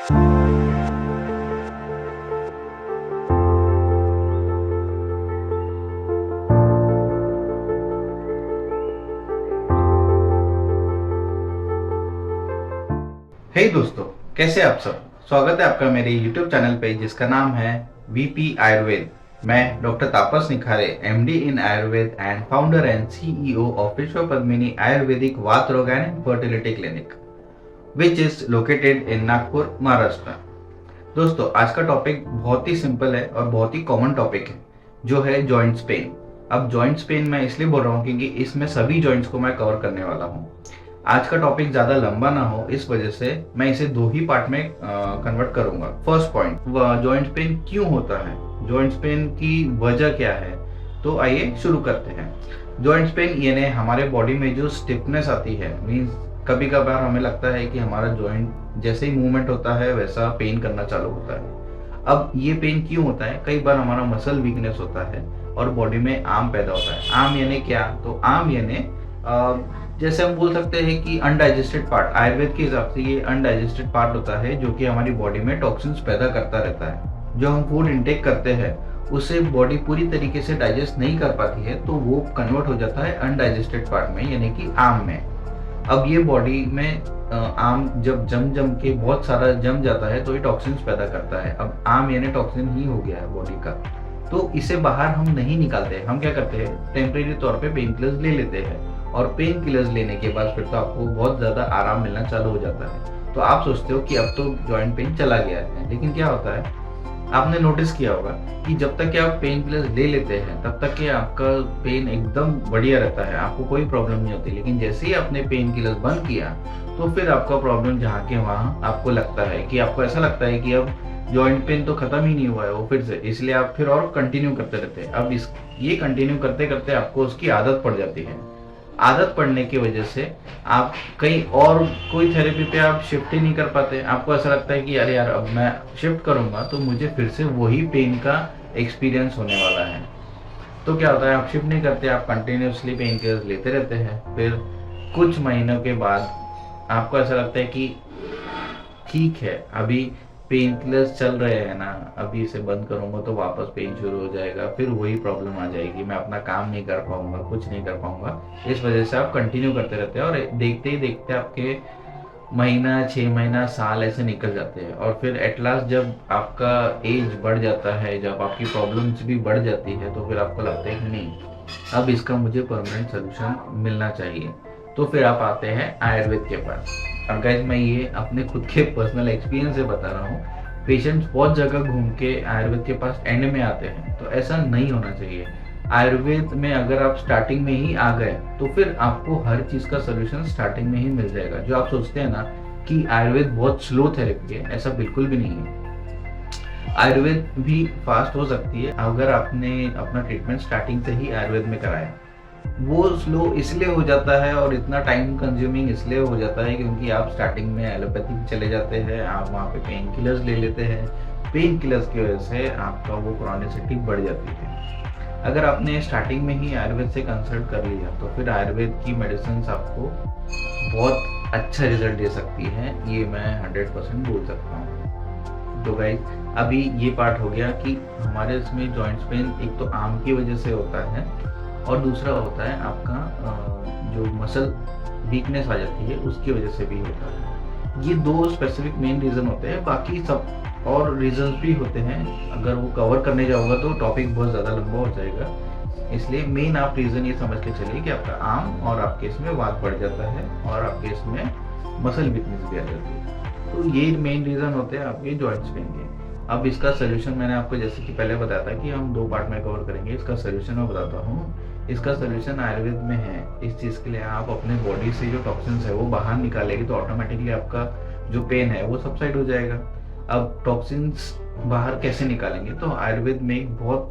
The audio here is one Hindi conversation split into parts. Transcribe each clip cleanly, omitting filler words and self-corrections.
हे दोस्तों, कैसे आप सब। स्वागत है आपका मेरे YouTube चैनल पे जिसका नाम है वीपी आयुर्वेद। मैं doctor Tapas Nikhare, MD in Ayurveda and founder and CEO of Vishwa Padmini Ayurvedic Vaat Rog and fertility clinic which is located in Nagpur, Maharashtra. दोस्तों, आज का टॉपिक बहुत ही सिंपल है और बहुत ही कॉमन टॉपिक है, जो है जॉइंट्स पेन। अब जॉइंट्स पेन मैं इसलिए बोल रहा हूँ क्योंकि इसमें सभी जॉइंट्स को मैं कवर करने वाला हूँ। आज का टॉपिक ज्यादा लंबा ना हो, इस वजह से मैं इसे दो ही पार्ट में कन्वर्ट करूंगा। फर्स्ट पॉइंट, जॉइंट पेन क्यों होता है, जॉइंट पेन की वजह क्या है। तो आइए शुरू करते हैं। जॉइंट पेन यानी हमारे बॉडी में जो स्टिफनेस आती है, मीन्स कभी कभार हमें लगता है कि हमारा जॉइंट जैसे ही मूवमेंट होता है वैसा पेन करना चालू होता है। अब ये पेन क्यों होता है, कई बार हमारा मसल वीकनेस होता है और बॉडी में आर्म पैदा होता है। आर्म यानी क्या, तो आर्म यानी जैसे हम बोल सकते हैं कि अनडाइजेस्टेड पार्ट। आयुर्वेद के हिसाब से ये अनडाइजेस्टेड पार्ट होता है जो कि हमारी बॉडी में टॉक्सिन्स पैदा करता रहता है। जो हम फूड इंटेक करते हैं उसे बॉडी पूरी तरीके से डाइजेस्ट नहीं कर पाती है, तो वो कन्वर्ट हो जाता है अनडाइजेस्टेड पार्ट में, यानी कि आर्म में। अब ये बॉडी में आर्म जब जम के बहुत सारा जम जाता है तो ये टॉक्सिन्स पैदा करता है। अब आर्म यानी टॉक्सिन ही हो गया है बॉडी का, तो इसे बाहर हम नहीं निकालते। हम क्या करते हैं, टेम्परेरी तौर पे पेन किलर्स ले लेते हैं और पेन किलर्स लेने के बाद फिर तो आपको बहुत ज्यादा आराम मिलना चालू हो जाता है। तो आप सोचते हो कि अब तो जॉइंट पेन चला गया है, लेकिन क्या होता है, आपने नोटिस किया होगा कि जब तक कि आप पेन किलर्स ले लेते हैं तब तक कि आपका पेन एकदम बढ़िया रहता है, आपको कोई प्रॉब्लम नहीं होती। लेकिन जैसे ही आपने पेन किलर्स बंद किया तो फिर आपका प्रॉब्लम जहाँ के वहाँ आपको लगता है कि आपको ऐसा लगता है कि अब जॉइंट पेन तो खत्म ही नहीं हुआ है वो फिर से, इसलिए आप फिर और कंटिन्यू करते रहते हैं। अब ये कंटिन्यू करते करते आपको उसकी आदत पड़ जाती है। आदत पड़ने की वजह से आप कहीं और कोई थेरेपी पे आप शिफ्ट ही नहीं कर पाते। आपको ऐसा लगता है कि अरे यार, अब मैं शिफ्ट करूंगा तो मुझे फिर से वही पेन का एक्सपीरियंस होने वाला है। तो क्या होता है, आप शिफ्ट नहीं करते, आप कंटिन्यूसली पेन किलर्स लेते रहते हैं। फिर कुछ महीनों के बाद आपको ऐसा लगता है कि ठीक है, अभी पेन किलर्स चल रहे हैं ना, अभी इसे बंद करूंगा तो वापस पेन शुरू हो जाएगा, फिर वही प्रॉब्लम आ जाएगी, मैं अपना काम नहीं कर पाऊंगा, कुछ नहीं कर पाऊंगा। इस वजह से आप कंटिन्यू करते रहते हैं और देखते ही देखते आपके महीना, 6 महीना, साल ऐसे निकल जाते हैं। और फिर एट लास्ट जब आपका एज बढ़ जाता है, जब आपकी प्रॉब्लम्स भी बढ़ जाती है, तो फिर आपको लगता है कि नहीं, अब इसका मुझे परमानेंट सोल्यूशन मिलना चाहिए। तो फिर आप आते हैं आयुर्वेद के पास। अब गाइस, मैं ये अपने खुद के पर्सनल एक्सपीरियंस से बता रहा हूँ। पेशेंट्स बहुत जगह घूम के आयुर्वेद के पास एंड में आते हैं, तो ऐसा नहीं होना चाहिए। आयुर्वेद में अगर आप स्टार्टिंग में ही आ गए तो फिर आपको हर चीज का सोल्यूशन स्टार्टिंग में ही मिल जाएगा। जो आप सोचते हैं ना कि आयुर्वेद बहुत स्लो थेरेपी है, ऐसा बिल्कुल भी नहीं है। आयुर्वेद भी फास्ट हो सकती है अगर आपने अपना ट्रीटमेंट स्टार्टिंग से ही आयुर्वेद में कराया। वो स्लो इसलिए हो जाता है और इतना टाइम कंज्यूमिंग इसलिए हो जाता है क्योंकि आप स्टार्टिंग में एलोपैथी चले जाते हैं, आप वहाँ पे पेन किलर्स ले लेते हैं। पेन किलर्स की वजह से आपका वो क्रॉनिसिटी बढ़ जाती है। अगर आपने स्टार्टिंग में ही आयुर्वेद से कंसल्ट कर लिया तो फिर आयुर्वेद की मेडिसिन आपको बहुत अच्छा रिजल्ट दे सकती है, ये मैं 100% बोल सकता हूँ। तो गाइस, अभी ये पार्ट हो गया कि हमारे इसमें जॉइंट्स पेन एक तो आर्म की वजह से होता है और दूसरा होता है आपका जो मसल वीकनेस आ जाती है उसकी वजह से भी होता है। ये दो स्पेसिफिक मेन रीजन होते हैं, बाकी सब और रीजंस भी होते हैं। अगर वो कवर करने जाऊंगा तो टॉपिक बहुत ज़्यादा लंबा हो जाएगा, इसलिए मेन आप रीजन ये समझ के चलिए कि आपका आर्म और आपके इसमें वात बढ़ जाता है और आपके इसमें मसल वीकनेस भी आ जाती है। तो ये मेन रीजन होते हैं आपके जॉइंट्स पेन के। अब इसका सोल्यूशन मैंने आपको जैसे कि पहले बताया था कि हम दो पार्ट में कवर करेंगे। इसका सोल्यूशन मैं बताता हूँ। इसका सोल्यूशन आयुर्वेद में है। इस चीज़ के लिए आप अपने बॉडी से जो टॉक्सिन्स है वो बाहर निकालेंगे तो ऑटोमेटिकली आपका जो पेन है वो सबसाइड हो जाएगा। अब टॉक्सिन्स बाहर कैसे निकालेंगे, तो आयुर्वेद में एक बहुत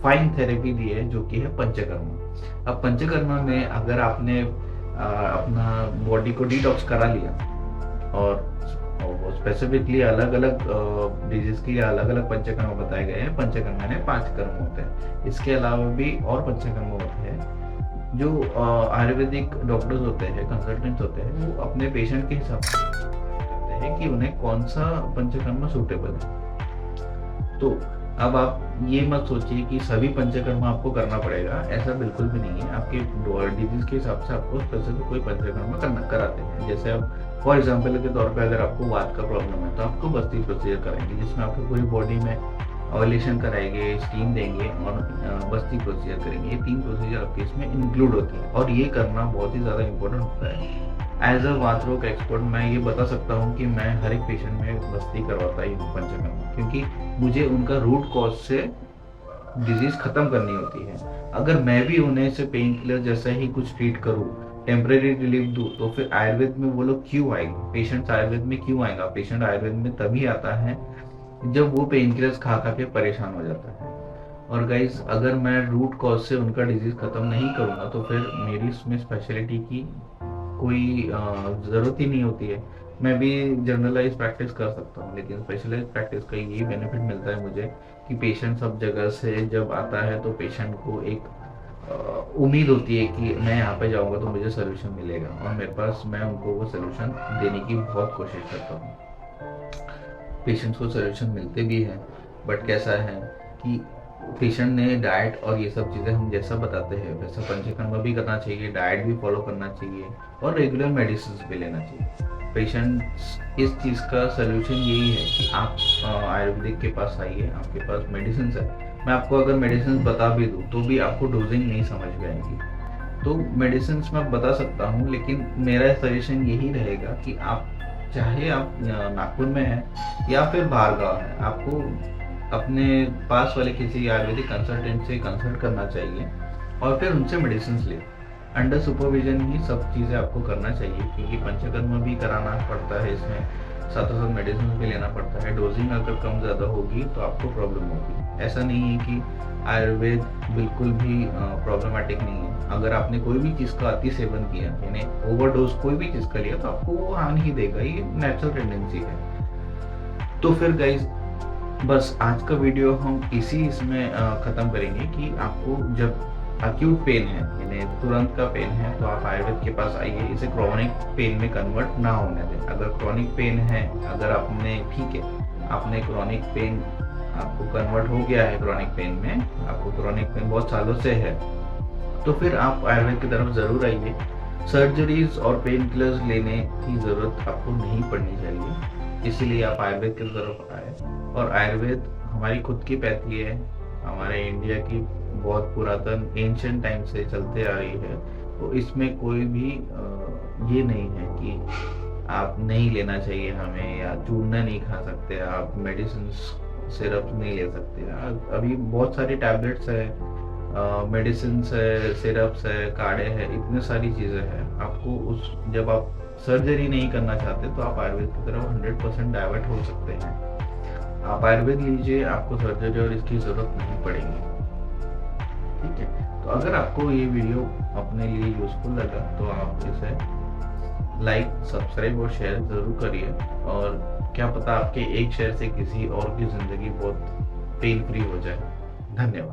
फाइन थेरेपी दी है जो कि है पंचकर्मा। अब पंचकर्मा में अगर आपने अपना बॉडी को डिटॉक्स करा लिया और स्पेसिफिकली अलग अलग डिजीज के लिए अलग अलग पंचकर्म बताए गए हैं। पंचकर्म में 5 कर्म होते हैं। इसके अलावा भी और पंचकर्म होते हैं जो आयुर्वेदिक डॉक्टर्स होते हैं, कंसल्टेंट्स होते हैं, वो अपने पेशेंट के हिसाब से करते है कि उन्हें कौन सा पंचकर्म सूटेबल है। तो अब आप ये मत सोचिए कि सभी पंचकर्म आपको करना पड़ेगा, ऐसा बिल्कुल भी नहीं है। आपके डिजीज के हिसाब से आपको स्पेसिफिक कोई पंचकर्म करना कराते हैं। जैसे आप फॉर एग्जाम्पल के तौर पे अगर आपको वात का प्रॉब्लम है तो आपको बस्ती प्रोसीजर कराएंगे, जिसमें आपको पूरी बॉडी में ऑयलेशन कराएंगे, स्टीम देंगे और बस्ती प्रोसीजर करेंगे। ये 3 प्रोसीजर आपके इसमें इंक्लूड होती है और ये करना बहुत ही ज़्यादा इंपॉर्टेंट होता है। एज अ वात रोग एक्सपर्ट मैं ये बता सकता हूँ कि मैं हर एक पेशेंट में बस्ती करवाता ही हूँ पंचकर्म, क्योंकि मुझे उनका रूट कॉज से डिजीज खत्म करनी होती है। अगर मैं भी उन्हें से पेन किलर जैसा ही कुछ ट्रीट करूँ, टेम्परेरी रिलीफ दूँ, तो फिर आयुर्वेद में वो लोग क्यों आएंगे? पेशेंट्स आयुर्वेद में क्यों आएगा? पेशेंट आयुर्वेद में तभी आता है जब वो पेन किलर्स खा खा के परेशान हो जाता है। और गाइज, अगर मैं रूट कॉज से उनका डिजीज खत्म नहीं करूँगा तो फिर मेरी इसमें स्पेशलिटी की कोई ज़रूरत ही नहीं होती है। मैं भी जनरलाइज प्रैक्टिस कर सकता हूँ, लेकिन स्पेशलाइज प्रैक्टिस का यही बेनिफिट मिलता है मुझे कि पेशेंट सब जगह से जब आता है तो पेशेंट को एक उम्मीद होती है कि मैं यहाँ पे जाऊँगा तो मुझे सोल्यूशन मिलेगा, और मेरे पास मैं उनको वो सोल्यूशन देने की बहुत कोशिश करता हूँ। पेशेंट्स को सोल्यूशन मिलते भी हैं, बट कैसा है कि पेशेंट ने डाइट और ये सब चीज़ें हम जैसा बताते हैं वैसा पंचकर्म भी करना चाहिए, डाइट भी फॉलो करना चाहिए और रेगुलर मेडिसिन भी लेना चाहिए। पेशेंट्स इस चीज़ का सलूशन यही है कि आप आयुर्वेदिक के पास आइए, आपके पास मेडिसिन है। मैं आपको अगर मेडिसिन बता भी दूँ तो भी आपको डोजिंग नहीं समझ में आएगी। तो मेडिसिन मैं बता सकता हूँ, लेकिन मेरा सजेशन यही रहेगा कि आप चाहे आप नागपुर में हैं या फिर बाहर गाँव है, आपको अपने पास वाले किसी आयुर्वेदिक कंसल्टेंट से कंसल्ट करना चाहिए और फिर उनसे मेडिसिन ले। अंडर सुपरविजन ही सब चीज़ें आपको करना चाहिए, क्योंकि पंचकर्म भी कराना पड़ता है, इसमें साथ साथ मेडिसिन भी लेना पड़ता है। डोजिंग अगर कम ज़्यादा होगी तो आपको प्रॉब्लम होगी। ऐसा नहीं है कि आयुर्वेद बिल्कुल भी प्रॉब्लमेटिक नहीं है। अगर आपने कोई भी चीज़ का अति सेवन किया, यानी ओवरडोज कोई भी चीज़ का लिया, तो आपको वो हानि ही देगा, ये नेचुरल टेंडेंसी है। तो फिर गाइज, बस आज का वीडियो हम इसमें ख़त्म करेंगे कि आपको जब अक्यूट पेन है, यानी तुरंत का पेन है, तो आप आयुर्वेद के पास आइए। इसे क्रॉनिक पेन में कन्वर्ट ना होने दें। अगर क्रॉनिक पेन है, अगर आपने ठीक है, आपने क्रॉनिक पेन आपको कन्वर्ट हो गया है क्रॉनिक पेन में, आपको क्रॉनिक पेन बहुत सालों से है, तो फिर आप आयुर्वेद की तरफ ज़रूर आइए। सर्जरीज और पेन किलर्स लेने की ज़रूरत आपको नहीं पड़नी चाहिए, इसीलिए आप आयुर्वेद की तरफ आए। और आयुर्वेद हमारी खुद की पैथी है, हमारे इंडिया की बहुत पुरातन एंशिएंट टाइम से चलते आ रही है। तो इसमें कोई भी ये नहीं है कि आप नहीं लेना चाहिए हमें, या चूरना नहीं खा सकते आप, मेडिसिन सिरप नहीं ले सकते। अभी बहुत सारी टैबलेट्स है, मेडिसिन है, सिरप्स है, काढ़े हैं, इतनी सारी चीज़ें हैं। आपको जब आप सर्जरी नहीं करना चाहते तो आप आयुर्वेद की तरफ 100% डाइवर्ट हो सकते हैं। आप आयुर्वेद लीजिए, आपको सर्जरी और इसकी ज़रूरत नहीं पड़ेगी। ठीक है, तो अगर आपको ये वीडियो अपने लिए यूजफुल लगा तो आप इसे लाइक, सब्सक्राइब और शेयर ज़रूर करिए। और क्या पता आपके एक शेयर से किसी और की ज़िंदगी बहुत पेन फ्री हो जाए। धन्यवाद।